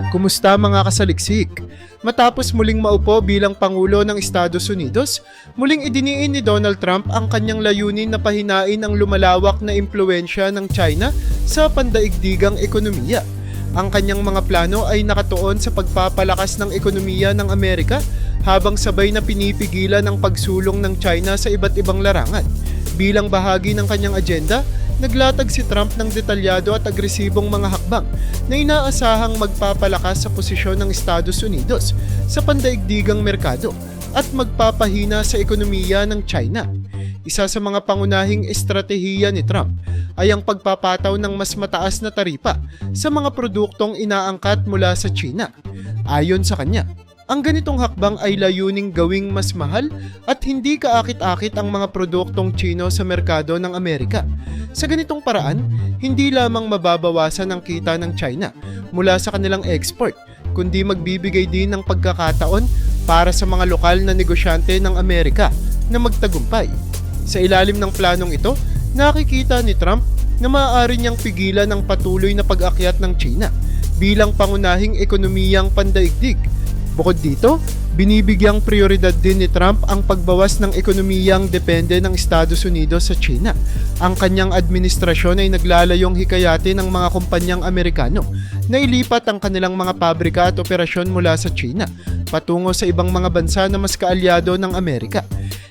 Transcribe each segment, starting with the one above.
Kumusta mga kasaliksik? Matapos muling maupo bilang Pangulo ng Estados Unidos, muling idiniin ni Donald Trump ang kanyang layunin na pahinain ang lumalawak na impluwensya ng China sa pandaigdigang ekonomiya. Ang kanyang mga plano ay nakatuon sa pagpapalakas ng ekonomiya ng Amerika habang sabay na pinipigilan ang pagsulong ng China sa iba't ibang larangan. Bilang bahagi ng kanyang agenda, naglatag si Trump ng detalyado at agresibong mga hakbang na inaasahang magpapalakas sa posisyon ng Estados Unidos sa pandaigdigang merkado at magpapahina sa ekonomiya ng China. Isa sa mga pangunahing estratehiya ni Trump ay ang pagpapataw ng mas mataas na taripa sa mga produktong inaangkat mula sa China. Ayon sa kanya, ang ganitong hakbang ay layuning gawing mas mahal at hindi kaakit-akit ang mga produktong Chino sa merkado ng Amerika. Sa ganitong paraan, hindi lamang mababawasan ang kita ng China mula sa kanilang export, kundi magbibigay din ng pagkakataon para sa mga lokal na negosyante ng Amerika na magtagumpay. Sa ilalim ng planong ito, nakikita ni Trump na maaari niyang pigilan ang patuloy na pag-akyat ng China bilang pangunahing ekonomiyang pandaigdig. Bukod dito, binibigyang prioridad din ni Trump ang pagbawas ng ekonomiyang depende ng Estados Unidos sa China. Ang kanyang administrasyon ay naglalayong hikayatin ng mga kumpanyang Amerikano na ilipat ang kanilang mga pabrika at operasyon mula sa China patungo sa ibang mga bansa na mas kaalyado ng Amerika.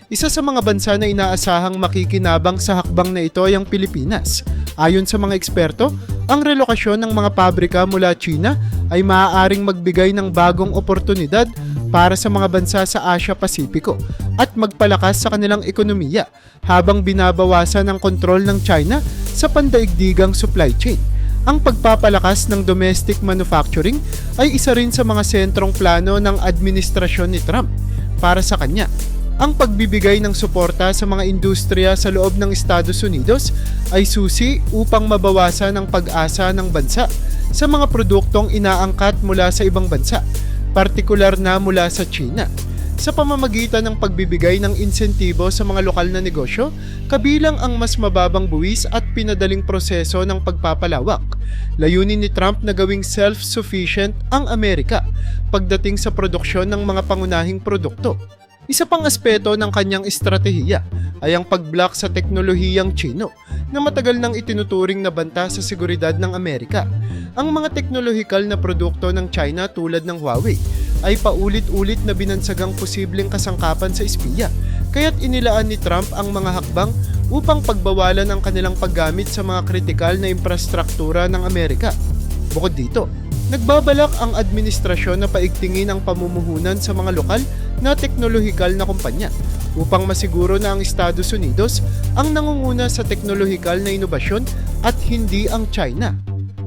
Isa sa mga bansa na inaasahang makikinabang sa hakbang na ito ay ang Pilipinas. Ayon sa mga eksperto, ang relokasyon ng mga pabrika mula China ay maaaring magbigay ng bagong oportunidad para sa mga bansa sa Asia-Pasipiko at magpalakas sa kanilang ekonomiya habang binabawasan ang kontrol ng China sa pandaigdigang supply chain. Ang pagpapalakas ng domestic manufacturing ay isa rin sa mga sentrong plano ng administrasyon ni Trump. Para sa kanya, ang pagbibigay ng suporta sa mga industriya sa loob ng Estados Unidos ay susi upang mabawasan ang pag-asa ng bansa sa mga produktong inaangkat mula sa ibang bansa, partikular na mula sa China. Sa pamamagitan ng pagbibigay ng insentibo sa mga lokal na negosyo, kabilang ang mas mababang buwis at pinadaling proseso ng pagpapalawak. Layunin ni Trump na gawing self-sufficient ang Amerika pagdating sa produksyon ng mga pangunahing produkto. Isa pang aspeto ng kanyang estratehiya ay ang pag-block sa teknolohiyang Chino na matagal nang itinuturing na banta sa seguridad ng Amerika. Ang mga teknolohikal na produkto ng China tulad ng Huawei ay paulit-ulit na binansagang posibleng kasangkapan sa espiya, kaya't inilaan ni Trump ang mga hakbang upang pagbawalan ang kanilang paggamit sa mga kritikal na infrastruktura ng Amerika. Bukod dito, nagbabalak ang administrasyon na paigtingin ang pamumuhunan sa mga lokal na teknolohikal na kumpanya upang masiguro na ang Estados Unidos ang nangunguna sa teknolohikal na inobasyon at hindi ang China.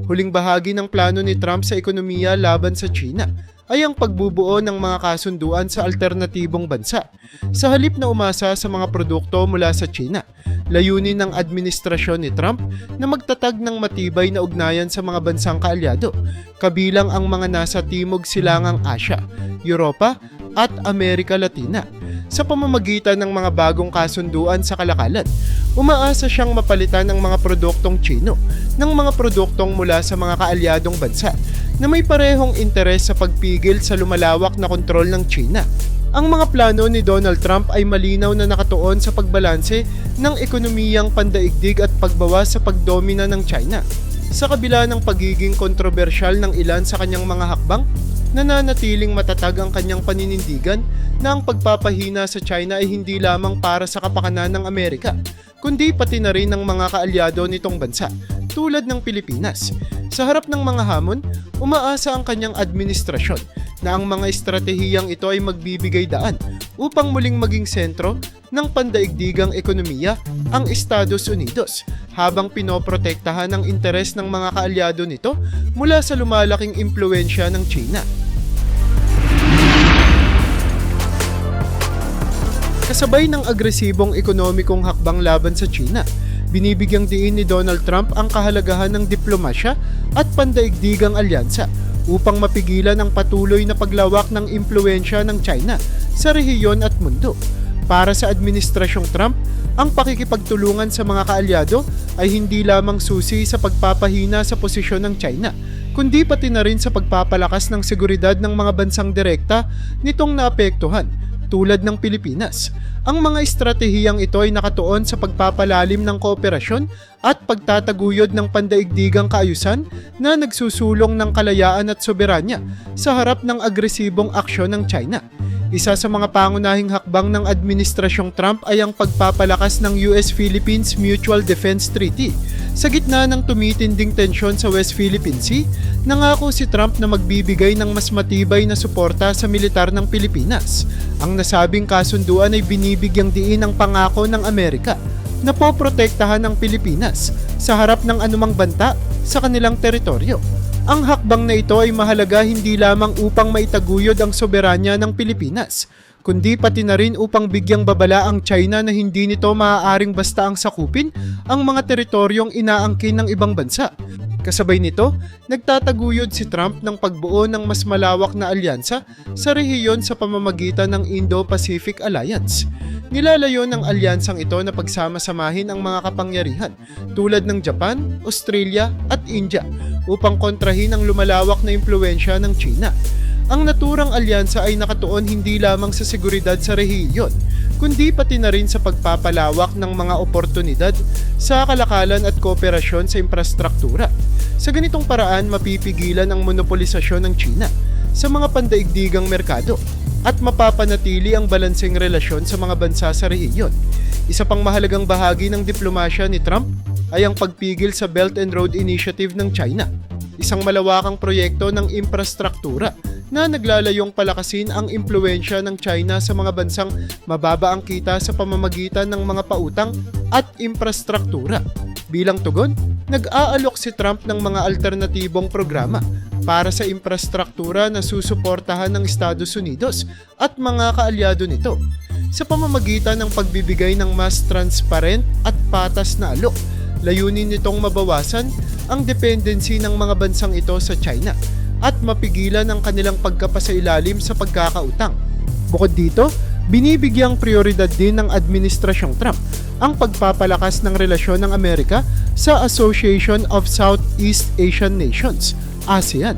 Huling bahagi ng plano ni Trump sa ekonomiya laban sa China ay ang pagbubuo ng mga kasunduan sa alternatibong bansa. Sa halip na umasa sa mga produkto mula sa China, layunin ng administrasyon ni Trump na magtatag ng matibay na ugnayan sa mga bansang kaalyado, kabilang ang mga nasa Timog Silangang Asya, Europa at Amerika Latina. Sa pamamagitan ng mga bagong kasunduan sa kalakalan, umaasa siyang mapalitan ng mga produktong Chino ng mga produktong mula sa mga kaalyadong bansa na may parehong interes sa pagpigil sa lumalawak na kontrol ng China. Ang mga plano ni Donald Trump ay malinaw na nakatuon sa pagbalanse ng ekonomiyang pandaigdig at pagbawas sa pagdomina ng China. Sa kabila ng pagiging kontrobersyal ng ilan sa kanyang mga hakbang, nananatiling matatag ang kanyang paninindigan na ang pagpapahina sa China ay hindi lamang para sa kapakanan ng Amerika, kundi pati na rin ng mga kaalyado nitong bansa, tulad ng Pilipinas. Sa harap ng mga hamon, umaasa ang kanyang administrasyon na ang mga estratehiyang ito ay magbibigay daan upang muling maging sentro ng pandaigdigang ekonomiya ang Estados Unidos habang pinoprotektahan ang interes ng mga kaalyado nito mula sa lumalaking impluwensya ng China. Kasabay ng agresibong ekonomikong hakbang laban sa China, binibigyang diin ni Donald Trump ang kahalagahan ng diplomasya at pandaigdigang alyansa upang mapigilan ang patuloy na paglawak ng impluwensya ng China sa rehiyon at mundo. Para sa administrasyong Trump, ang pakikipagtulungan sa mga kaalyado ay hindi lamang susi sa pagpapahina sa posisyon ng China, kundi pati na rin sa pagpapalakas ng seguridad ng mga bansang direkta nitong naapektuhan, tulad ng Pilipinas. Ang mga estratehiyang ito ay nakatuon sa pagpapalalim ng kooperasyon at pagtataguyod ng pandaigdigang kaayusan na nagsusulong ng kalayaan at soberanya sa harap ng agresibong aksyon ng China. Isa sa mga pangunahing hakbang ng Administrasyong Trump ay ang pagpapalakas ng US-Philippines Mutual Defense Treaty. Sa gitna ng tumitinding tensyon sa West Philippine Sea, nangako si Trump na magbibigay ng mas matibay na suporta sa militar ng Pilipinas. Ang nasabing kasunduan ay binibigyang diin ang pangako ng Amerika na poprotektahan ng Pilipinas sa harap ng anumang banta sa kanilang teritoryo. Ang hakbang na ito ay mahalaga hindi lamang upang maitaguyod ang soberanya ng Pilipinas, kundi pati na rin upang bigyang babala ang China na hindi nito maaaring basta ang sakupin ang mga teritoryong inaangkin ng ibang bansa. Kasabay nito, nagtataguyod si Trump ng pagbuo ng mas malawak na alyansa sa rehiyon sa pamamagitan ng Indo-Pacific Alliance. Nilalayo ng alyansang ito na pagsama-samahin ang mga kapangyarihan tulad ng Japan, Australia at India upang kontrahin ang lumalawak na impluwensya ng China. Ang naturang alyansa ay nakatuon hindi lamang sa seguridad sa rehiyon, kundi pati na rin sa pagpapalawak ng mga oportunidad sa kalakalan at kooperasyon sa infrastruktura. Sa ganitong paraan, mapipigilan ang monopolisasyon ng China sa mga pandaigdigang merkado at mapapanatili ang balanseng relasyon sa mga bansa sa rehiyon. Isa pang mahalagang bahagi ng diplomasya ni Trump ay ang pagpigil sa Belt and Road Initiative ng China, isang malawakang proyekto ng infrastruktura na naglalayong palakasin ang impluwensya ng China sa mga bansang mababa ang kita sa pamamagitan ng mga pautang at infrastruktura. Bilang tugon, nag-aalok si Trump ng mga alternatibong programa para sa infrastruktura na susuportahan ng Estados Unidos at mga kaalyado nito sa pamamagitan ng pagbibigay ng mas transparent at patas na alok. Layunin nitong mabawasan ang dependency ng mga bansang ito sa China at mapigilan ang kanilang pagkapasailalim sa pagkakautang. Bukod dito, binibigyang prioridad din ng Administrasyong Trump ang pagpapalakas ng relasyon ng Amerika sa Association of Southeast Asian Nations, ASEAN,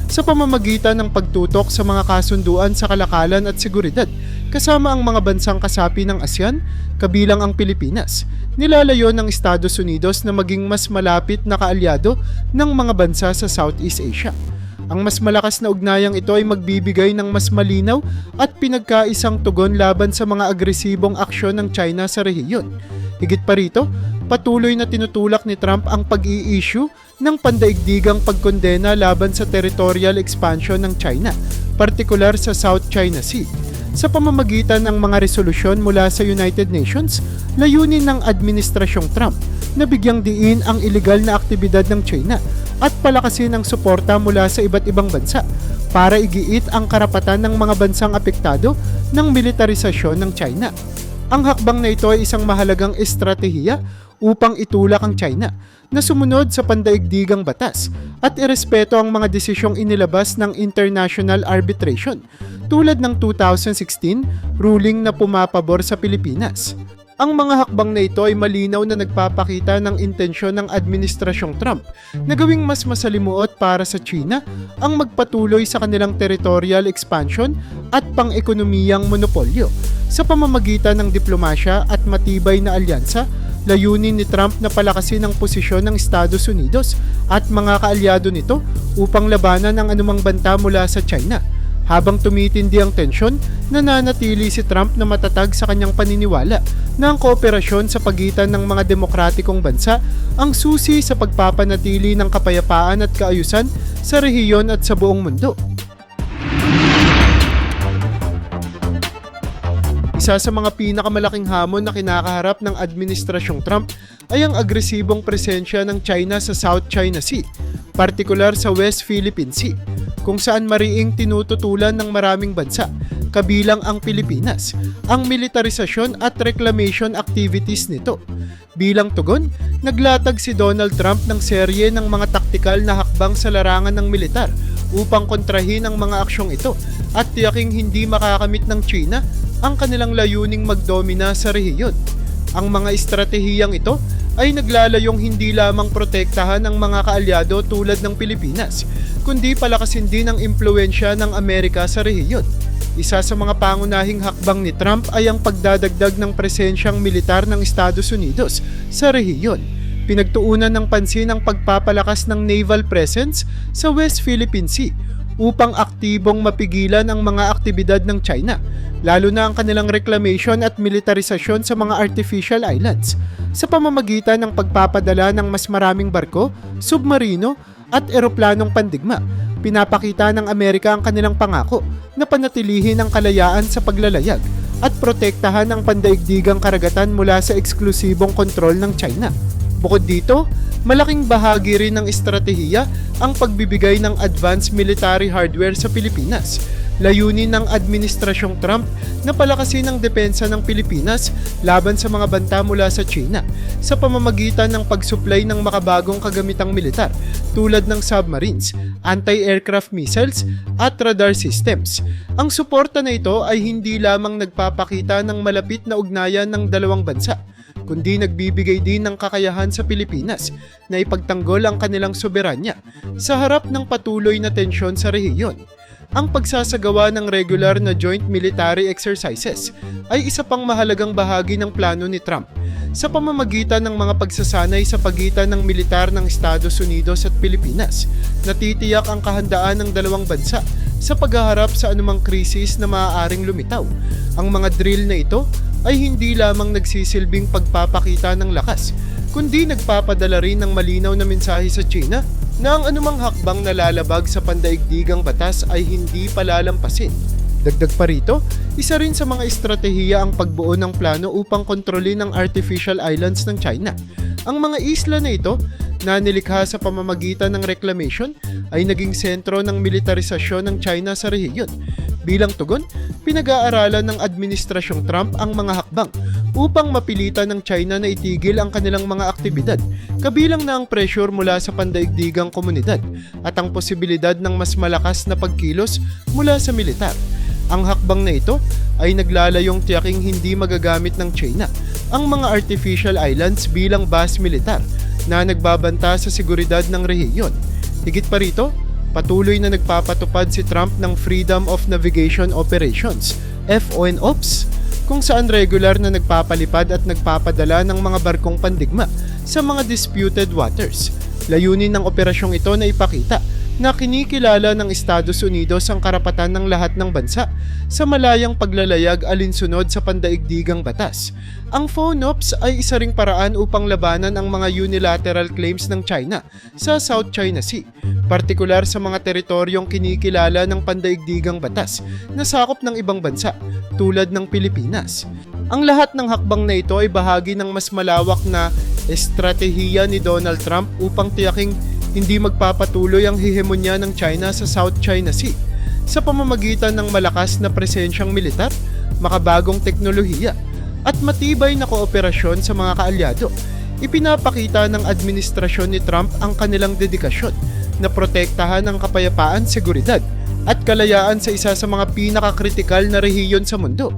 sa pamamagitan ng pagtutok sa mga kasunduan sa kalakalan at seguridad kasama ang mga bansang kasapi ng ASEAN, kabilang ang Pilipinas. Nilalayo ng Estados Unidos na maging mas malapit na kaalyado ng mga bansa sa Southeast Asia. Ang mas malakas na ugnayang ito ay magbibigay ng mas malinaw at pinagkaisang tugon laban sa mga agresibong aksyon ng China sa rehiyon. Higit pa rito, patuloy na tinutulak ni Trump ang pag-i-issue ng pandaigdigang pagkondena laban sa territorial expansion ng China, partikular sa South China Sea. Sa pamamagitan ng mga resolusyon mula sa United Nations, layunin ng Administrasyong Trump na bigyang diin ang ilegal na aktibidad ng China at palakasin ang suporta mula sa iba't ibang bansa para igiit ang karapatan ng mga bansang apektado ng militarisasyon ng China. Ang hakbang na ito ay isang mahalagang estratehiya upang itulak ang China na sumunod sa pandaigdigang batas at irespeto ang mga desisyong inilabas ng international arbitration tulad ng 2016 ruling na pumapabor sa Pilipinas. Ang mga hakbang na ito ay malinaw na nagpapakita ng intensyon ng Administrasyong Trump na gawing mas masalimuot para sa China ang magpatuloy sa kanilang territorial expansion at pang-ekonomiyang monopolyo. Sa pamamagitan ng diplomasya at matibay na alyansa, layunin ni Trump na palakasin ang posisyon ng Estados Unidos at mga kaalyado nito upang labanan ang anumang banta mula sa China. Habang tumitindi ang tensyon, nananatili si Trump na matatag sa kanyang paniniwala na ang kooperasyon sa pagitan ng mga demokratikong bansa ang susi sa pagpapanatili ng kapayapaan at kaayusan sa rehiyon at sa buong mundo. Isa sa mga pinakamalaking hamon na kinakaharap ng Administrasyong Trump ay ang agresibong presensya ng China sa South China Sea, partikular sa West Philippine Sea, kung saan mariing tinututulan ng maraming bansa, kabilang ang Pilipinas, ang militarisasyon at reclamation activities nito. Bilang tugon, naglatag si Donald Trump ng serye ng mga taktikal na hakbang sa larangan ng militar upang kontrahin ang mga aksyong ito at tiyaking hindi makakamit ng China ang kanilang layuning magdomina sa rehiyon. Ang mga estratehiyang ito ay naglalayong hindi lamang protektahan ang mga kaalyado tulad ng Pilipinas, kundi palakasin din ang impluwensya ng Amerika sa rehiyon. Isa sa mga pangunahing hakbang ni Trump ay ang pagdadagdag ng presensyang militar ng Estados Unidos sa rehiyon. Pinagtuunan ng pansin ang pagpapalakas ng naval presence sa West Philippine Sea upang aktibong mapigilan ang mga aktibidad ng China, lalo na ang kanilang reclamation at militarisasyon sa mga artificial islands, sa pamamagitan ng pagpapadala ng mas maraming barko, submarino at eroplanong pandigma. Pinapakita ng Amerika ang kanilang pangako na panatilihin ang kalayaan sa paglalayag at protektahan ang pandaigdigang karagatan mula sa eksklusibong kontrol ng China. Bukod dito, malaking bahagi rin ng estratehiya ang pagbibigay ng advanced military hardware sa Pilipinas. Layunin ng Administrasyong Trump na palakasin ang depensa ng Pilipinas laban sa mga banta mula sa China sa pamamagitan ng pagsuplay ng makabagong kagamitang militar tulad ng submarines, anti-aircraft missiles at radar systems. Ang suporta na ito ay hindi lamang nagpapakita ng malapit na ugnayan ng dalawang bansa, kundi nagbibigay din ng kakayahan sa Pilipinas na ipagtanggol ang kanilang soberanya sa harap ng patuloy na tensyon sa rehiyon. Ang pagsasagawa ng regular na joint military exercises ay isa pang mahalagang bahagi ng plano ni Trump sa pamamagitan ng mga pagsasanay sa pagitan ng militar ng Estados Unidos at Pilipinas. Natitiyak ang kahandaan ng dalawang bansa sa paghaharap sa anumang krisis na maaaring lumitaw. Ang mga drill na ito ay hindi lamang nagsisilbing pagpapakita ng lakas, kundi nagpapadala rin ng malinaw na mensahe sa China na ang anumang hakbang na lalabag sa pandaigdigang batas ay hindi palalampasin. Dagdag pa rito, isa rin sa mga estratehiya ang pagbuo ng plano upang kontrolin ang artificial islands ng China. Ang mga isla na ito, na nilikha sa pamamagitan ng reclamation, ay naging sentro ng militarisasyon ng China sa rehiyon. Bilang tugon, pinag-aaralan ng Administrasyong Trump ang mga hakbang upang mapilitan ng China na itigil ang kanilang mga aktibidad, kabilang na ang pressure mula sa pandaigdigang komunidad at ang posibilidad ng mas malakas na pagkilos mula sa militar. Ang hakbang na ito ay naglalayong tiyaking hindi magagamit ng China ang mga artificial islands bilang base militar na nagbabanta sa seguridad ng rehiyon. Higit pa rito, patuloy na nagpapatupad si Trump ng Freedom of Navigation Operations, FONOPS, kung saan regular na nagpapalipad at nagpapadala ng mga barkong pandigma sa mga disputed waters. Layunin ng operasyong ito na ipakita na kinikilala ng Estados Unidos ang karapatan ng lahat ng bansa sa malayang paglalayag alinsunod sa pandaigdigang batas. Ang FONOPS ay isa ring paraan upang labanan ang mga unilateral claims ng China sa South China Sea, partikular sa mga teritoryong kinikilala ng pandaigdigang batas na sakop ng ibang bansa tulad ng Pilipinas. Ang lahat ng hakbang na ito ay bahagi ng mas malawak na estratehiya ni Donald Trump upang tiyaking hindi magpapatuloy ang hegemonya ng China sa South China Sea sa pamamagitan ng malakas na presensyang militar, makabagong teknolohiya at matibay na kooperasyon sa mga kaalyado. Ipinapakita ng administrasyon ni Trump ang kanilang dedikasyon na protektahan ang kapayapaan, seguridad at kalayaan sa isa sa mga pinakakritikal na rehiyon sa mundo.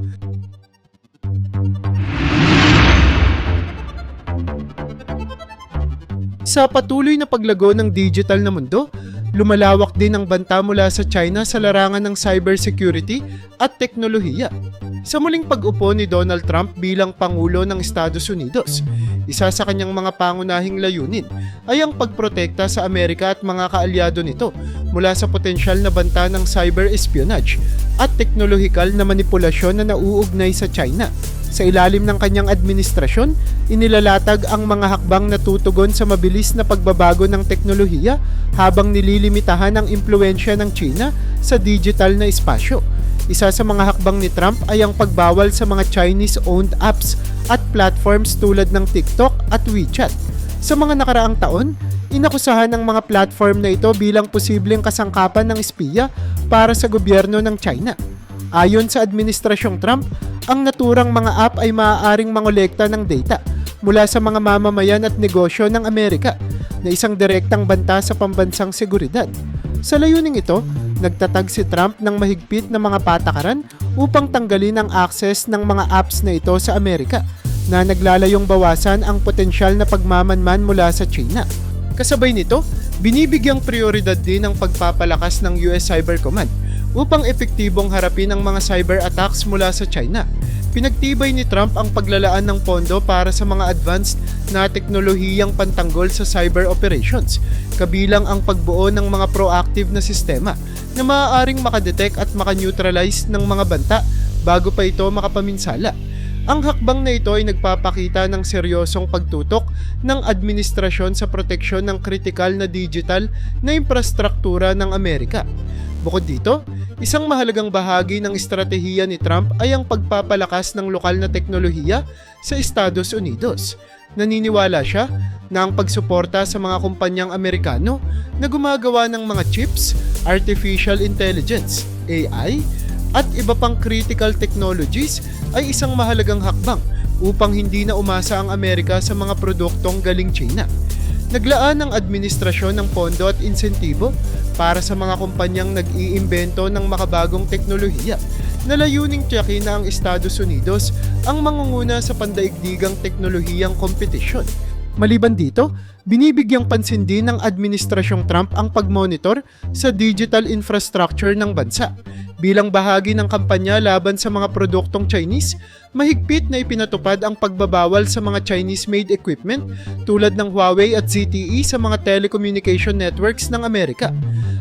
Sa patuloy na paglago ng digital na mundo, lumalawak din ang banta mula sa China sa larangan ng cybersecurity at teknolohiya. Sa muling pag-upo ni Donald Trump bilang Pangulo ng Estados Unidos, isa sa kanyang mga pangunahing layunin ay ang pagprotekta sa Amerika at mga kaalyado nito mula sa potensyal na banta ng cyber espionage at teknolohikal na manipulasyon na nauugnay sa China. Sa ilalim ng kanyang administrasyon, inilalatag ang mga hakbang na tutugon sa mabilis na pagbabago ng teknolohiya habang nililimitahan ang impluwensya ng China sa digital na espasyo. Isa sa mga hakbang ni Trump ay ang pagbawal sa mga Chinese-owned apps at platforms tulad ng TikTok at WeChat. Sa mga nakaraang taon, inakusahan ng mga platform na ito bilang posibleng kasangkapan ng espiya para sa gobyerno ng China. Ayon sa Administrasyong Trump, ang naturang mga app ay maaaring mangolekta ng data mula sa mga mamamayan at negosyo ng Amerika na isang direktang banta sa pambansang seguridad. Sa layuning ito, nagtatag si Trump ng mahigpit na mga patakaran upang tanggalin ang access ng mga apps na ito sa Amerika, na naglalayong bawasan ang potensyal na pagmamanman mula sa China. Kasabay nito, binibigyang prioridad din ang pagpapalakas ng US Cyber Command upang epektibong harapin ang mga cyber attacks mula sa China. Pinagtibay ni Trump ang paglalaan ng pondo para sa mga advanced na teknolohiyang pantanggol sa cyber operations, kabilang ang pagbuo ng mga proactive na sistema na maaaring makadetect at makaneutralize ng mga banta bago pa ito makapaminsala. Ang hakbang na ito ay nagpapakita ng seryosong pagtutok ng administrasyon sa proteksyon ng kritikal na digital na infrastruktura ng Amerika. Bukod dito, isang mahalagang bahagi ng estratehiya ni Trump ay ang pagpapalakas ng lokal na teknolohiya sa Estados Unidos. Naniniwala siya na ang pagsuporta sa mga kumpanyang Amerikano na gumagawa ng mga chips, artificial intelligence, AI, at iba pang critical technologies ay isang mahalagang hakbang upang hindi na umasa ang Amerika sa mga produktong galing China. Naglaan ang administrasyon ng pondo at insentibo para sa mga kumpanyang nag-iimbento ng makabagong teknolohiya na layuning tiyakin na ang Estados Unidos ang mangunguna sa pandaigdigang teknolohiyang kompetisyon. Maliban dito, binibigyang pansin din ng Administrasyong Trump ang pagmonitor sa digital infrastructure ng bansa. Bilang bahagi ng kampanya laban sa mga produktong Chinese, mahigpit na ipinatupad ang pagbabawal sa mga Chinese-made equipment tulad ng Huawei at ZTE sa mga telecommunication networks ng Amerika.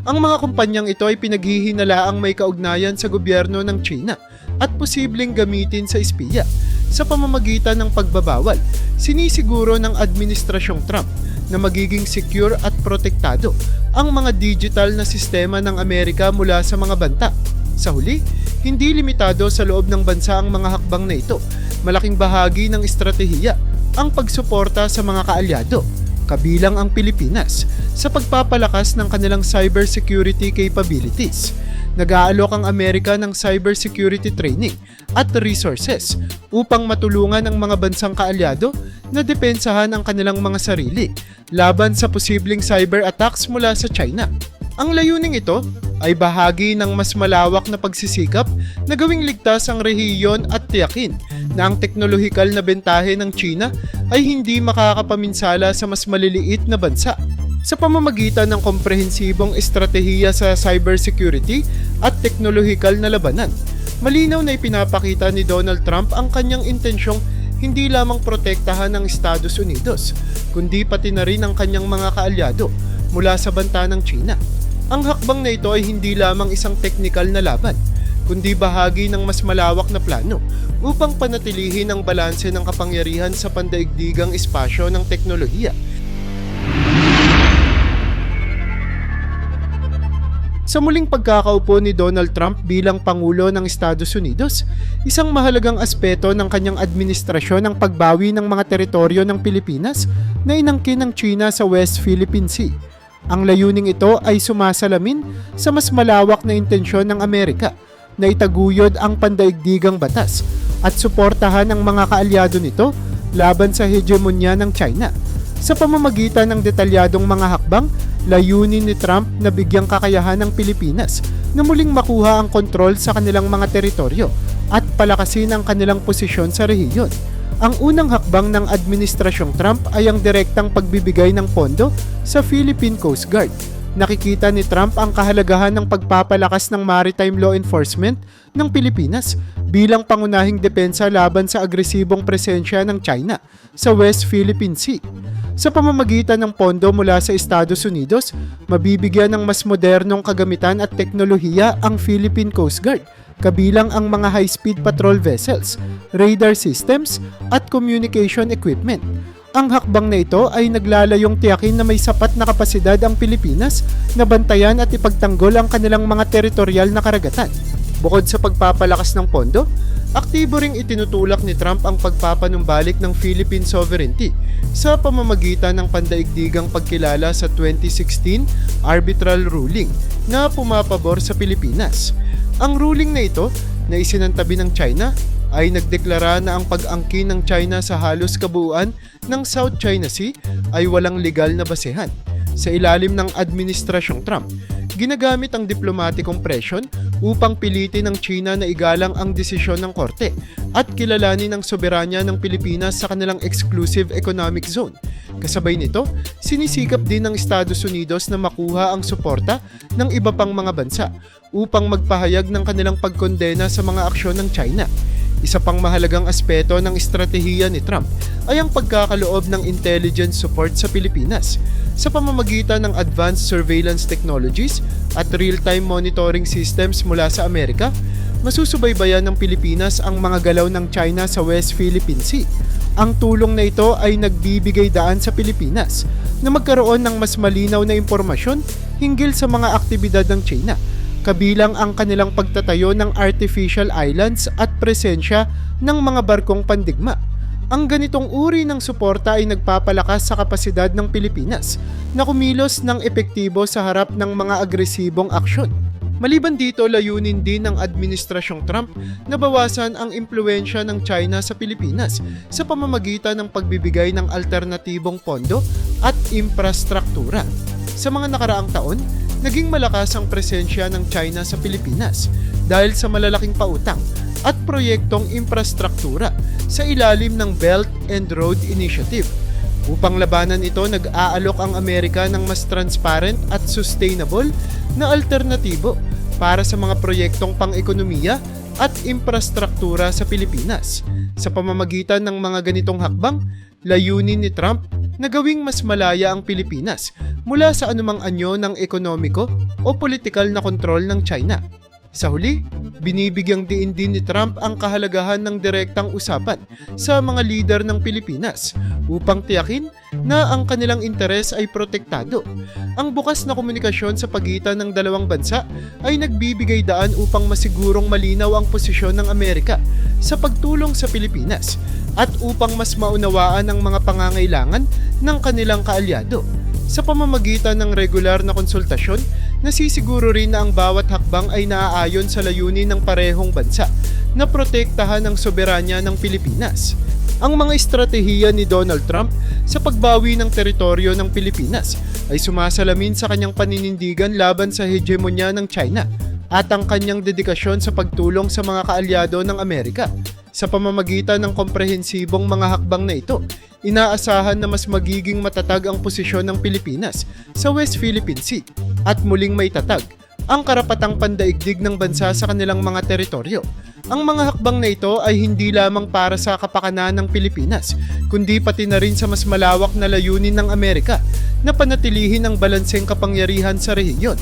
Ang mga kumpanyang ito ay pinaghihinalaang may kaugnayan sa gobyerno ng China at posibleng gamitin sa espiya. Sa pamamagitan ng pagbabawal, sinisiguro ng Administrasyong Trump na magiging secure at protektado ang mga digital na sistema ng Amerika mula sa mga banta. Sa huli, hindi limitado sa loob ng bansa ang mga hakbang na ito. Malaking bahagi ng estratehiya ang pagsuporta sa mga kaalyado, kabilang ang Pilipinas, sa pagpapalakas ng kanilang cybersecurity capabilities. Nag-aalok ang Amerika ng cybersecurity training at resources upang matulungan ang mga bansang kaalyado na depensahan ang kanilang mga sarili laban sa posibleng cyber attacks mula sa China. Ang layuning ito ay bahagi ng mas malawak na pagsisikap na gawing ligtas ang rehiyon at tiyakin na ang teknolohikal na bentahe ng China ay hindi makakapaminsala sa mas maliliit na bansa. Sa pamamagitan ng komprehensibong estratehiya sa cybersecurity at teknolohikal na labanan, malinaw na ipinapakita ni Donald Trump ang kanyang intensyong hindi lamang protektahan ng Estados Unidos, kundi pati na rin ang kanyang mga kaalyado mula sa banta ng China. Ang hakbang na ito ay hindi lamang isang teknikal na laban, kundi bahagi ng mas malawak na plano upang panatilihin ang balanse ng kapangyarihan sa pandaigdigang espasyo ng teknolohiya. Sa muling pagkakaupo ni Donald Trump bilang Pangulo ng Estados Unidos, isang mahalagang aspeto ng kanyang administrasyon ang pagbawi ng mga teritoryo ng Pilipinas na inangkin ng China sa West Philippine Sea. Ang layuning ito ay sumasalamin sa mas malawak na intensyon ng Amerika na itaguyod ang pandaigdigang batas at suportahan ang mga kaalyado nito laban sa hegemonya ng China. Sa pamamagitan ng detalyadong mga hakbang, layunin ni Trump na bigyang kakayahan ng Pilipinas na muling makuha ang kontrol sa kanilang mga teritoryo at palakasin ang kanilang posisyon sa rehiyon. Ang unang hakbang ng Administrasyong Trump ay ang direktang pagbibigay ng pondo sa Philippine Coast Guard. Nakikita ni Trump ang kahalagahan ng pagpapalakas ng maritime law enforcement ng Pilipinas bilang pangunahing depensa laban sa agresibong presensya ng China sa West Philippine Sea. Sa pamamagitan ng pondo mula sa Estados Unidos, mabibigyan ng mas modernong kagamitan at teknolohiya ang Philippine Coast Guard, kabilang ang mga high-speed patrol vessels, radar systems, at communication equipment. Ang hakbang na ito ay naglalayong tiyakin na may sapat na kapasidad ang Pilipinas na bantayan at ipagtanggol ang kanilang mga teritorial na karagatan. Bukod sa pagpapalakas ng pondo, aktibo ring itinutulak ni Trump ang pagpapanumbalik ng Philippine sovereignty sa pamamagitan ng pandaigdigang pagkilala sa 2016 arbitral ruling na pumapabor sa Pilipinas. Ang ruling na ito na isinantabi ng China ay nagdeklara na ang pag-angkin ng China sa halos kabuuan ng South China Sea ay walang legal na basehan. Sa ilalim ng Administrasyong Trump, ginagamit ang diplomatikong presyon upang pilitin ng China na igalang ang desisyon ng korte at kilalanin ang soberanya ng Pilipinas sa kanilang exclusive economic zone. Kasabay nito, sinisikap din ng Estados Unidos na makuha ang suporta ng iba pang mga bansa upang magpahayag ng kanilang pagkondena sa mga aksyon ng China. Isa pang mahalagang aspeto ng estratehiya ni Trump ay ang pagkakaloob ng intelligence support sa Pilipinas sa pamamagitan ng advanced surveillance technologies at real-time monitoring systems mula sa Amerika. Masusubaybayan ng Pilipinas ang mga galaw ng China sa West Philippine Sea. Ang tulong na ito ay nagbibigay daan sa Pilipinas na magkaroon ng mas malinaw na impormasyon hinggil sa mga aktibidad ng China, kabilang ang kanilang pagtatayo ng artificial islands at presensya ng mga barkong pandigma. Ang ganitong uri ng suporta ay nagpapalakas sa kapasidad ng Pilipinas na kumilos ng epektibo sa harap ng mga agresibong aksyon. Maliban dito, layunin din ng Administrasyong Trump na bawasan ang impluwensya ng China sa Pilipinas sa pamamagitan ng pagbibigay ng alternatibong pondo at infrastruktura. Sa mga nakaraang taon, naging malakas ang presensya ng China sa Pilipinas dahil sa malalaking pautang at proyektong infrastruktura sa ilalim ng Belt and Road Initiative. Upang labanan ito, nag-aalok ang Amerika ng mas transparent at sustainable na alternatibo para sa mga proyektong pang-ekonomiya at infrastruktura sa Pilipinas. Sa pamamagitan ng mga ganitong hakbang, layunin ni Trump na gawing mas malaya ang Pilipinas mula sa anumang anyo ng ekonomiko o politikal na kontrol ng China. Sa huli, binibigyang diin din ni Trump ang kahalagahan ng direktang usapan sa mga lider ng Pilipinas upang tiyakin na ang kanilang interes ay protektado. Ang bukas na komunikasyon sa pagitan ng dalawang bansa ay nagbibigay daan upang masigurong malinaw ang posisyon ng Amerika sa pagtulong sa Pilipinas at upang mas maunawaan ang mga pangangailangan ng kanilang kaalyado. Sa pamamagitan ng regular na konsultasyon, nasisiguro rin na ang bawat hakbang ay naaayon sa layunin ng parehong bansa na protektahan ang soberanya ng Pilipinas. Ang mga estratehiya ni Donald Trump sa pagbawi ng teritoryo ng Pilipinas ay sumasalamin sa kanyang paninindigan laban sa hegemonya ng China at ang kanyang dedikasyon sa pagtulong sa mga kaalyado ng Amerika. Sa pamamagitan ng komprehensibong mga hakbang na ito, inaasahan na mas magiging matatag ang posisyon ng Pilipinas sa West Philippine Sea at muling may tatag ang karapatang pandaigdig ng bansa sa kanilang mga teritoryo. Ang mga hakbang na ito ay hindi lamang para sa kapakanan ng Pilipinas, kundi pati na rin sa mas malawak na layunin ng Amerika na panatilihin ang balanseng kapangyarihan sa rehiyon.